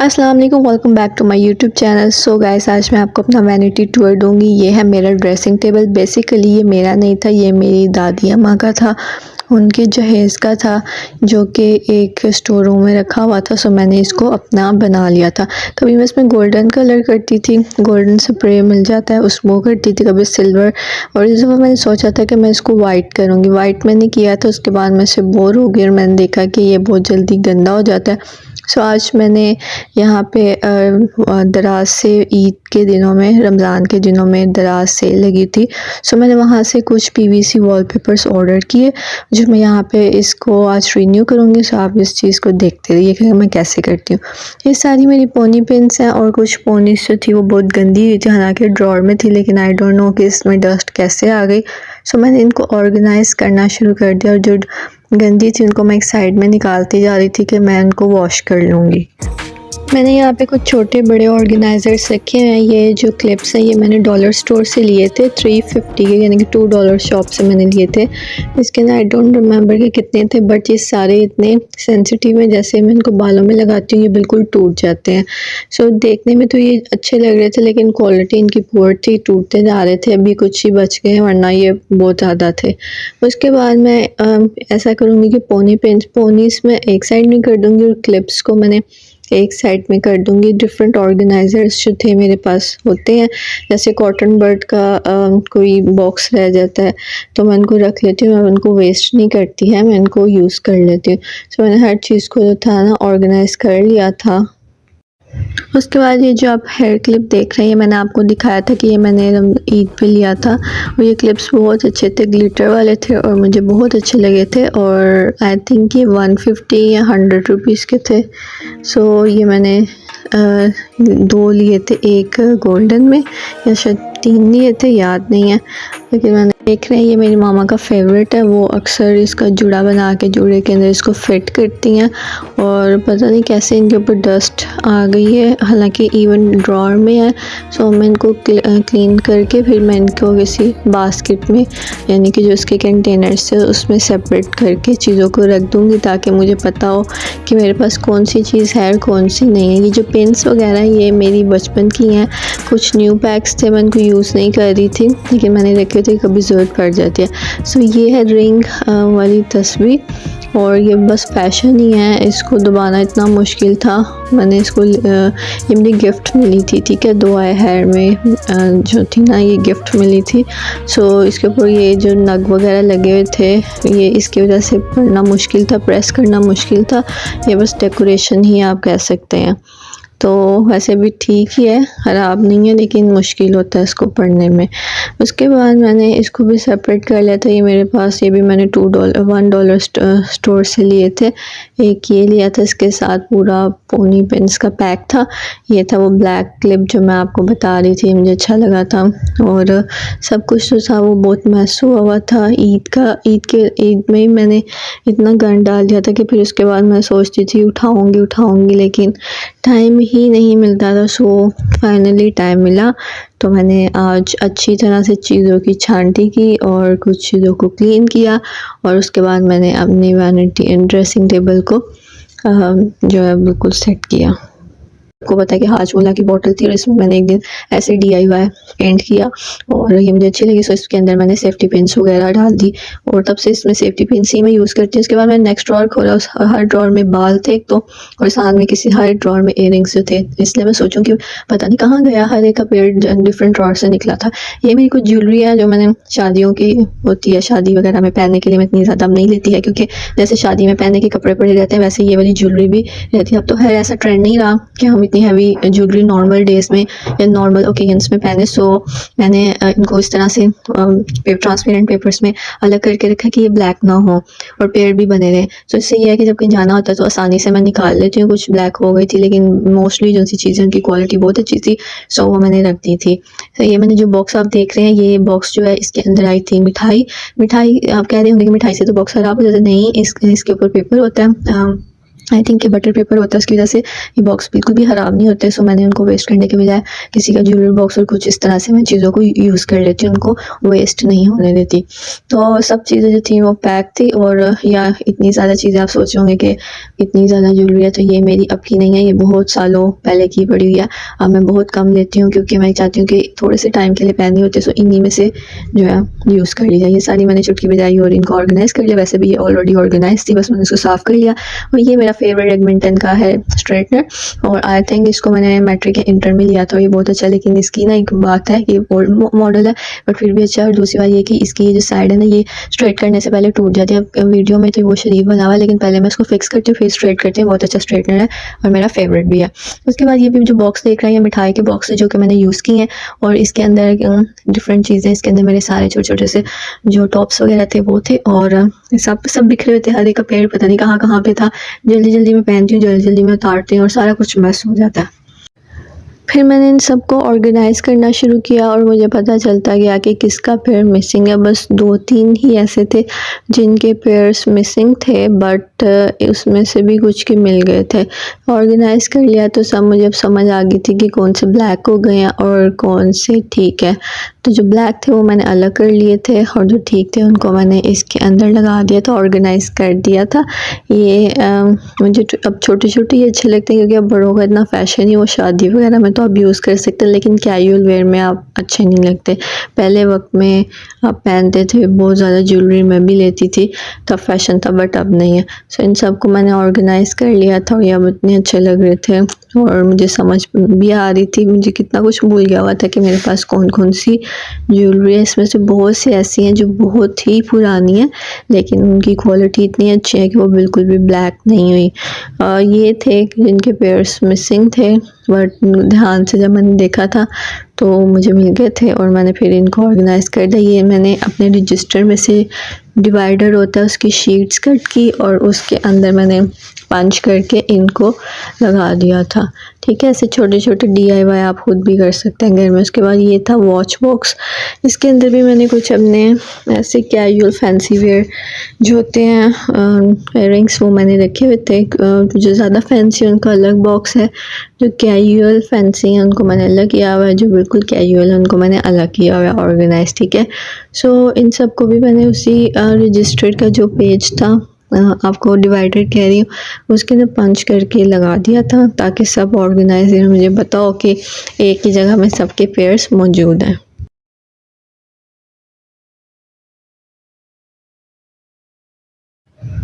अस्सलाम वालेकुम, welcome back to my YouTube channel. So guys, आज मैं आपको अपना वैनिटी टूर दूंगी। ये है मेरा ड्रेसिंग टेबल। बेसिकली ये मेरा नहीं था, ये मेरी दादी अम्मा का था, उनके जहेज़ का था, जो कि एक स्टोर रूम में रखा हुआ था। सो मैंने इसको अपना बना लिया था। कभी मैं इसमें गोल्डन कलर करती थी, गोल्डन स्प्रे मिल जाता है उसको करती थी, कभी सिल्वर। और इस दफ़ा मैंने सोचा था कि मैं इसको वाइट करूँगी। वाइट मैंने किया था, उसके बाद मैं इससे बोर हो गई और मैंने देखा कि ये बहुत जल्दी गंदा हो जाता है। सो आज मैंने यहाँ पे दराज से ईद के दिनों में, रमज़ान के दिनों में दराज सेल लगी थी। सो मैंने वहाँ से कुछ पीवीसी वॉलपेपर्स ऑर्डर किए, जो मैं यहाँ पे इसको आज रिन्यू करूँगी। सो आप इस चीज़ को देखते रहिए कि मैं कैसे करती हूँ। ये सारी मेरी पोनी पिन्स हैं और कुछ पोनीस जो थी वो बहुत गंदी हुई थी, हालांकि ड्रॉर में थी, लेकिन आई डोंट नो कि इसमें डस्ट कैसे आ गई। सो मैंने इनको ऑर्गेनाइज़ करना शुरू कर दिया और जो गंदी थी उनको मैं एक साइड में निकालती जा रही थी कि मैं उनको वॉश कर लूँगी। मैंने यहाँ पे कुछ छोटे बड़े ऑर्गेनाइज़र्स रखे हैं। ये जो क्लिप्स हैं ये मैंने डॉलर स्टोर से लिए थे, 350 के, यानी कि $2 शॉप से मैंने लिए थे। इसके ना आई डोंट रिमेंबर कि कितने थे, बट ये सारे इतने सेंसिटिव हैं, जैसे मैं इनको बालों में लगाती हूँ ये बिल्कुल टूट जाते हैं। सो देखने में तो ये अच्छे लग रहे थे, लेकिन क्वालिटी इनकी पुअर थी, टूटते जा रहे थे। अभी कुछ ही बच गए हैं, वरना ये बहुत ज़्यादा थे। उसके बाद मैं ऐसा करूँगी कि पोनीस में एक साइड में कर दूँगी और क्लिप्स को मैंने एक साइड में कर दूंगी। डिफरेंट ऑर्गेनाइज़र्स जो थे मेरे पास होते हैं, जैसे कॉटन बर्ड का कोई बॉक्स रह जाता है तो मैं उनको रख लेती हूँ, मैं उनको वेस्ट नहीं करती है, मैं इनको यूज़ कर लेती हूँ। तो मैंने हर चीज़ को जो था ना ऑर्गेनाइज़ कर लिया था। उसके बाद ये जो आप हेयर क्लिप देख रहे हैं, मैंने आपको दिखाया था कि ये मैंने ईद पे लिया था और ये क्लिप्स बहुत अच्छे थे, ग्लिटर वाले थे और मुझे बहुत अच्छे लगे थे। और आई थिंक ये 150 या 100 रुपीज़ के थे। सो ये मैंने 2 लिए थे, एक गोल्डन में या शायद 3 लिए थे, याद नहीं है, लेकिन मैंने देख रहे हैं ये मेरी मामा का फेवरेट है। वो अक्सर इसका जुड़ा बना के जूड़े के अंदर इसको फिट करती हैं और पता नहीं कैसे इनके ऊपर डस्ट आ गई है, हालांकि इवन ड्रॉर में है। सो मैं इनको क्लीन करके फिर मैं इनको किसी बास्केट में, यानी कि जो इसके कंटेनर्स से उसमें सेपरेट करके चीज़ों को रख दूँगी, ताकि मुझे पता हो कि मेरे पास कौन सी चीज़ है और कौन सी नहीं है। ये जो पेन्स वगैरह ये मेरी बचपन की हैं, कुछ न्यू पैक्स थे, मैं इनको यूज़ नहीं कर रही थी, लेकिन मैंने रखे थे, कभी ज़रूरत पड़ जाती है। सो ये है रिंग वाली तस्वीर और ये बस फैशन ही है, इसको दबाना इतना मुश्किल था। मैंने इसको ये मुझे गिफ्ट मिली थी, ठीक है, 2 आए हेयर में जो थी ना, ये गिफ्ट मिली थी। सो इसके ऊपर ये जो नग वगैरह लगे हुए थे, ये इसकी वजह से पढ़ना मुश्किल था, प्रेस करना मुश्किल था। ये बस डेकोरेशन ही आप कह सकते हैं। तो वैसे भी ठीक ही है, ख़राब नहीं है, लेकिन मुश्किल होता है इसको पढ़ने में। उसके बाद मैंने इसको भी सेपरेट कर लिया था। ये मेरे पास, ये भी मैंने $1 स्टोर से लिए थे। एक ये लिया था, इसके साथ पूरा पोनी पिन्स का पैक था। ये था वो ब्लैक क्लिप जो मैं आपको बता रही थी, मुझे अच्छा लगा था। और सब कुछ जो था वो बहुत मैस हुआ हुआ था। ईद में ही मैंने इतना गंद डाल दिया था कि फिर उसके बाद मैं सोचती थी उठाऊंगी, लेकिन टाइम ही नहीं मिलता था। सो फाइनली टाइम मिला तो मैंने आज अच्छी तरह से चीज़ों की छांटी की और कुछ चीज़ों को क्लीन किया और उसके बाद मैंने अपनी वैनिटी ड्रेसिंग टेबल को जो है बिल्कुल सेट किया। आपको पता है कि हाजमोला की बोतल थी और इसमें मैंने एक दिन ऐसे DIY पेंट किया और ये मुझे अच्छी लगी। सो इसके अंदर मैंने सेफ्टी पिन्स वगैरह डाल दी और तब से इसमें सेफ्टी पिन्स ही मैं यूज़ करती हूँ। उसके बाद मैंने नेक्स्ट ड्रॉर खोला, उस हर ड्रॉर में बाल थे एक तो, और साथ में किसी हर ड्रॉर में इयररिंग्स जो थे, इसलिए मैं सोचूं कि पता नहीं कहाँ गया, हर एक का पेड़ डिफरेंट ड्रॉर से निकला था। ये मेरी कुछ ज्वेलरी है जो मैंने शादियों की होती है, शादी वगैरह में पहनने के लिए मैं इतनी ज़्यादा नहीं लेती है, क्योंकि जैसे शादी में पहनने के कपड़े पड़े रहते हैं वैसे ये वाली ज्वेलरी भी रहती है। अब तो है ऐसा ट्रेंड नहीं रहा कि हम इतनी हैवी ज्वेलरी नॉर्मल डेज में या नॉर्मल ओकेजन्स में पहने। सो मैंने इनको इस तरह से ट्रांसपेरेंट पेपर्स में अलग करके रखा कि ये ब्लैक ना हो और पेड़ भी बने रहे। सो इससे ये है कि जब कहीं जाना होता है तो आसानी से मैं निकाल लेती हूँ। कुछ ब्लैक हो गई थी, लेकिन मोस्टली जो सी चीज़ें उनकी क्वालिटी बहुत अच्छी थी, सो वो मैंने रख दी थी। तो ये मैंने जो बॉक्स आप देख रहे हैं, ये बॉक्स जो है इसके अंदर आई थी मिठाई। आप कह रहे होंगे कि मिठाई से तो बॉक्स खराब हो जाता है, नहीं, इसके ऊपर पेपर होता है, आई थिंक कि बटर पेपर होता है, उसकी वजह से ये बॉक्स बिल्कुल भी ख़राब नहीं होते। सो मैंने उनको वेस्ट करने के बजाय किसी का ज्वेलरी बॉक्स और कुछ इस तरह से मैं चीज़ों को यूज़ कर लेती हूँ, उनको वेस्ट नहीं होने देती। तो सब चीज़ें जो थी वो पैक थी। और या इतनी ज़्यादा चीज़ें आप सोच होंगे कि इतनी ज़्यादा ज्वेलरी है, तो ये मेरी अब की नहीं है, ये बहुत सालों पहले की पड़ी हुई है। अब मैं बहुत कम लेती हूँ क्योंकि मैं चाहती हूँ कि थोड़े से टाइम के लिए पहननी होती है, सो इन्हीं में से जो है यूज़ कर ली जाए। ये सारी मैंने चुटकी बजाई और इनको ऑर्गेनाइज़ कर लिया। वैसे भी ये ऑलरेडी ऑर्गेनाइज थी, बस मैंने इसको साफ़ कर लिया। और ये मेरा फेवरेट एडमिंटन का है स्ट्रेटनर, और आई थिंक इसको मैंने मैट्रिक या इंटर में लिया था, ये बहुत अच्छा। लेकिन इसकी ना एक बात है कि ओल्ड मॉडल है बट फिर भी अच्छा। और दूसरी बात ये कि इसकी ये जो साइड है ना, ये स्ट्रेट करने से पहले टूट जाती है। अब वीडियो में तो वो शरीफ बना हुआ है, लेकिन पहले मैं इसको फिक्स करती हूँ फिर स्ट्रेट करती हूँ। बहुत अच्छा स्ट्रेटनर है और मेरा फेवरेट भी है। उसके बाद ये भी जो बॉक्स देख रहे हैं, ये मिठाई के बॉक्स है जो कि मैंने यूज़ किए हैं। और इसके अंदर डिफरेंट चीज़ें, इसके अंदर मेरे सारे छोटे छोटे से जो टॉप्स वगैरह थे वो थे, और सब बिखरे हुए थे। हर एक का पेड़ पता नहीं कहाँ कहाँ पे था। जल्दी जल्दी में पहनती हूँ, जल्दी जल्दी में उतारती हूँ और सारा कुछ मैस हो जाता है। फिर मैंने इन सबको ऑर्गेनाइज़ करना शुरू किया और मुझे पता चलता गया कि किसका पेयर मिसिंग है। बस 2-3 ही ऐसे थे जिनके पेयर्स मिसिंग थे, बट उसमें से भी कुछ के मिल गए थे। ऑर्गेनाइज़ कर लिया तो सब मुझे अब समझ आ गई थी कि कौन से ब्लैक हो गए हैं और कौन से ठीक है। तो जो ब्लैक थे वो मैंने अलग कर लिए थे और जो ठीक थे उनको मैंने इसके अंदर लगा दिया था, ऑर्गेनाइज़ कर दिया था। ये मुझे अब छोटे छोटे ही अच्छे लगते हैं क्योंकि अब बड़ों का इतना फ़ैशन ही, वो शादी वगैरह में तो आप यूज़ कर सकते हैं, लेकिन कैजुअल वेयर में आप अच्छे नहीं लगते। पहले वक्त में आप पहनते थे, बहुत ज़्यादा ज्वेलरी मैं भी लेती थी, तब फैशन था, बट अब नहीं है। सो इन सब को मैंने ऑर्गेनाइज़ कर लिया था और ये अब इतने अच्छे लग रहे थे और मुझे समझ भी आ रही थी। मुझे कितना कुछ भूल गया हुआ था कि मेरे पास कौन कौन सी ज्वेलरी है। इसमें से बहुत सी ऐसी हैं जो बहुत ही पुरानी है, लेकिन उनकी क्वालिटी इतनी अच्छी है कि वो बिल्कुल भी ब्लैक नहीं हुई। ये थे जिनके पेयर्स मिसिंग थे, बट ध्यान से जब मैंने देखा था तो मुझे मिल गए थे और मैंने फिर इनको ऑर्गेनाइज़ कर दिया। ये मैंने अपने रजिस्टर में से डिवाइडर होता है उसकी शीट्स कट की और उसके अंदर मैंने पंच करके इनको लगा दिया था। ठीक है, ऐसे छोटे छोटे DIY आप खुद भी कर सकते हैं घर में। उसके बाद ये था वॉच बॉक्स। इसके अंदर भी मैंने कुछ अपने ऐसे कैजुअल फैंसी वेयर जो होते हैं इयररिंग्स वो मैंने रखे हुए थे। जो ज़्यादा फैंसी उनका अलग बॉक्स है, जो कैजुअल फैंसी हैं उनको मैंने अलग किया हुआ है, जो बिल्कुल कैजुअल है उनको मैंने अलग किया हुआ है ऑर्गेनाइज। ठीक है, सो इन सब को भी मैंने उसी रजिस्टर का जो पेज था, आपको डिवाइडर कह रही हूँ, उसके अंदर पंच करके लगा दिया था ताकि सब ऑर्गेनाइज मुझे बताओ कि एक ही जगह में सबके पेयर्स मौजूद हैं।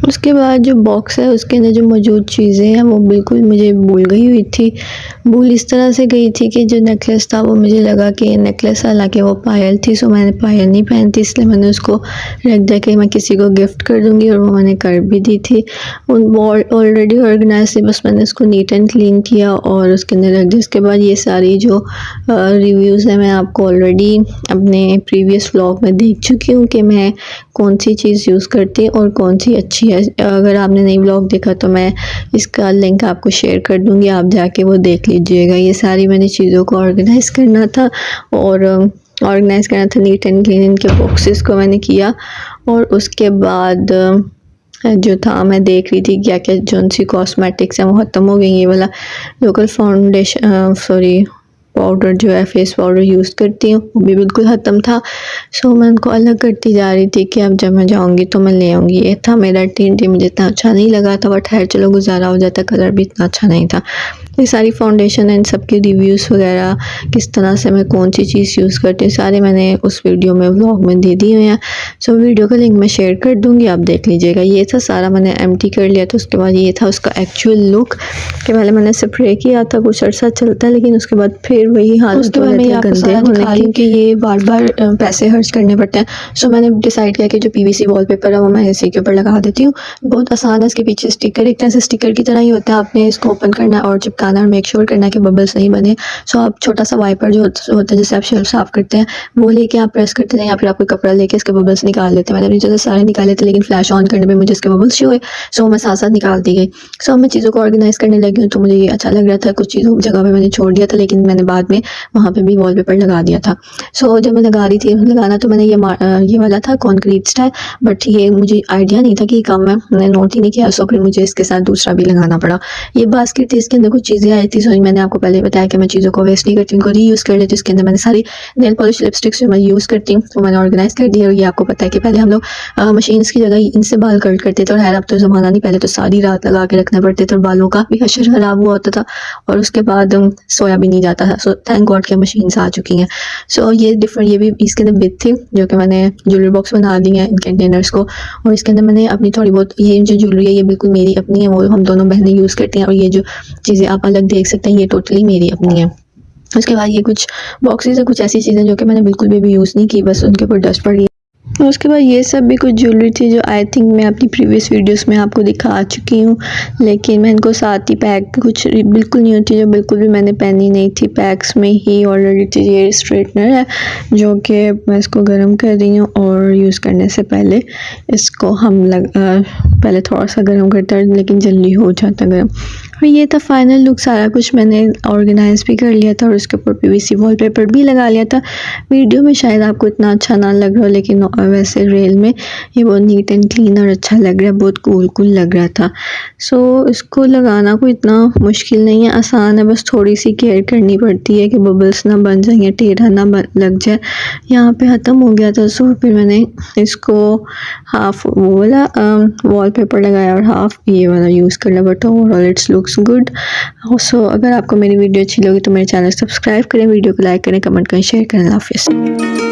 उसके बाद जो बॉक्स है उसके अंदर जो मौजूद चीज़ें हैं वो बिल्कुल मुझे भूल गई हुई थी। भूल इस तरह से गई थी कि जो नेकलेस था वो मुझे लगा कि नेकलेस, हालांकि वो पायल थी, सो मैंने पायल नहीं पहनती, इसलिए मैंने उसको रख दिया कि मैं किसी को गिफ्ट कर दूँगी, और वो मैंने कर भी दी थी। वो ऑलरेडी ऑर्गेनाइज थी, बस मैंने उसको नीट एंड क्लीन किया और उसके अंदर रख दिया। उसके बाद ये सारी जो रिव्यूज़ हैं मैं आपको ऑलरेडी अपने प्रीवियस व्लॉग में देख चुकी हूँ कि मैं कौन सी चीज़ यूज़ करती हूँ और कौन सी अच्छी है। अगर आपने नई व्लॉग देखा तो मैं इसका लिंक आपको शेयर कर दूँगी, आप जाके वो देख लीजिएगा। ये सारी मैंने चीज़ों को ऑर्गेनाइज़ करना था और ऑर्गेनाइज़ करना था नीट एंड क्लीन। इनके बॉक्सेस को मैंने किया और उसके बाद जो था मैं देख रही थी क्या क्या जौन सी कॉस्मेटिक्स हैं वो ख़त्म हो गई। ये वाला लोकल फाउंडेशन पाउडर जो है फेस पाउडर यूज़ करती हूँ वो भी बिल्कुल ख़त्म था। सो मैं उनको अलग करती जा रही थी कि अब जब मैं जाऊँगी तो मैं ले आऊँगी। ये था मेरा टी मुझे इतना अच्छा नहीं लगा था, बट खैर चलो गुजारा हो जाता, कलर भी इतना अच्छा नहीं था। ये सारी फाउंडेशन है, इन सब के रिव्यूज़ वगैरह किस तरह से मैं कौन सी चीज़ यूज़ करती हूँ सारे मैंने उस वीडियो में व्लॉग में दे दिए हुए हैं। सो वीडियो का लिंक मैं शेयर कर दूँगी, आप देख लीजिएगा। ये था सारा मैंने एम्प्टी कर लिया था। उसके बाद ये था उसका एक्चुअल लुक के पहले मैंने स्प्रे किया था, कुछ अर्सा चलता है, लेकिन उसके बाद फिर वही हालत हो जाती है गंदे होने की कि ये बार बार पैसे खर्च करने पड़ते हैं। सो मैंने डिसाइड किया कि जो PVC वॉलपेपर है वो मैं इसी के ऊपर लगा देती हूँ। बहुत आसान है, इसके पीछे स्टिकर एक तरह से स्टिकर की तरह ही होता है। आपने इसको ओपन करना है और चिपकाना और मेक श्योर करना है कि बबल्स नहीं बने। सो आप छोटा सा वाइपर जो होता है जिससे आप शेल्फ साफ़ करते हैं वो लेके आप प्रेस करते हैं, या फिर आप कोई कपड़ा लेके इसके बबल्स निकाल लेते हैं। मैंने अपनी चीज़ें सारे निकाले थे, लेकिन फ्लैश ऑन करने पे मुझे इसके बबल्स शो हुए, सो मैं साथ साथ निकालती गई। सो मैं चीज़ों को ऑर्गेनाइज़ करने लगी हूँ, तो मुझे ये अच्छा लग रहा था। कुछ चीज़ों जगह पे मैंने छोड़ दिया था, लेकिन मैंने बाद में वहाँ पे भी वॉलपेपर लगा दिया था। सो जब मैं लगा रही थी लगाना, तो मैंने ये वाला था कॉन्क्रीट स्टाइल, बट ये मुझे आइडिया नहीं था कि कम है, मैंने नोट ही नहीं किया। सो फिर मुझे इसके साथ दूसरा भी लगाना पड़ा। ये बास्केट थी, इसके अंदर कुछ चीज़ें आई थी। सो मैंने आपको पहले बताया कि मैं चीज़ों को वेस्ट नहीं करती, उनको रीयूज़ कर लेती हूँ। इसके अंदर मैंने सारी नेल पॉलिश लिपस्टिक्स जो मैं यूज़ करती हूँ तो मैंने ऑर्गेनाइज़ कर दिया। और ये आपको पता है कि पहले हम लोग मशीन्स की जगह इनसे बाल कट करते थे, और खैर अब तो ज़माना नहीं, पहले तो सारी रात लगा के रखने पड़ते थे और बालों का भी हशर ख़राब हुआ होता था, और उसके बाद सोया भी नहीं जाता था। सो थैंक गॉड के मशीन्स आ चुकी हैं। सो ये डिफरेंट, ये भी इसके अंदर बिट थी जो कि मैंने ज्वेलरी बॉक्स बना दी है इन कंटेनर्स को, और इसके अंदर मैंने अपनी थोड़ी बहुत, ये जो ज्वेलरी है ये बिल्कुल मेरी अपनी है, वो हम दोनों बहनें यूज़ करती हैं। और ये जो चीज़ें आप अलग देख सकते हैं, ये टोटली मेरी अपनी है। उसके बाद ये कुछ बॉक्सेस है, कुछ ऐसी चीज़ें जो कि मैंने बिल्कुल भी यूज़ नहीं की, बस उनके ऊपर डस्ट पड़ी है। और उसके बाद ये सब भी कुछ ज्वेलरी थी जो आई थिंक मैं अपनी प्रीवियस वीडियोस में आपको दिखा चुकी हूँ, लेकिन मैं इनको साथ ही पैक, कुछ बिल्कुल न्यू थी जो बिल्कुल भी मैंने पहनी नहीं थी, पैक्स में ही ऑलरेडी थी। ये स्ट्रेटनर है जो कि मैं इसको गर्म कर रही हूँ, और यूज़ करने से पहले इसको हम पहले थोड़ा सा गर्म करता है, लेकिन जल्दी हो जाता गर्म। और ये था फाइनल लुक, सारा कुछ मैंने ऑर्गेनाइज भी कर लिया था, और उसके ऊपर पीवीसी वॉलपेपर भी लगा लिया था। वीडियो में शायद आपको इतना अच्छा ना लग रहा हो, लेकिन वैसे रियल में ये बहुत नीट एंड क्लीन और अच्छा लग रहा है, बहुत कूल लग रहा था। सो इसको लगाना कोई इतना मुश्किल नहीं है, आसान है, बस थोड़ी सी केयर करनी पड़ती है कि बबल्स ना बन जाए या टेढ़ा ना लग जाए। यहाँ पे ख़त्म हो गया था, सो फिर मैंने इसको हाफ वो वाला वॉलपेपर लगाया और हाफ ये वाला यूज़ कर लिया, but overall it's looks good. So अगर आपको मेरी वीडियो अच्छी लगी तो मेरे चैनल सब्सक्राइब करें, वीडियो को लाइक करें, कमेंट करें, शेयर करें। अल्लाह हाफिज़।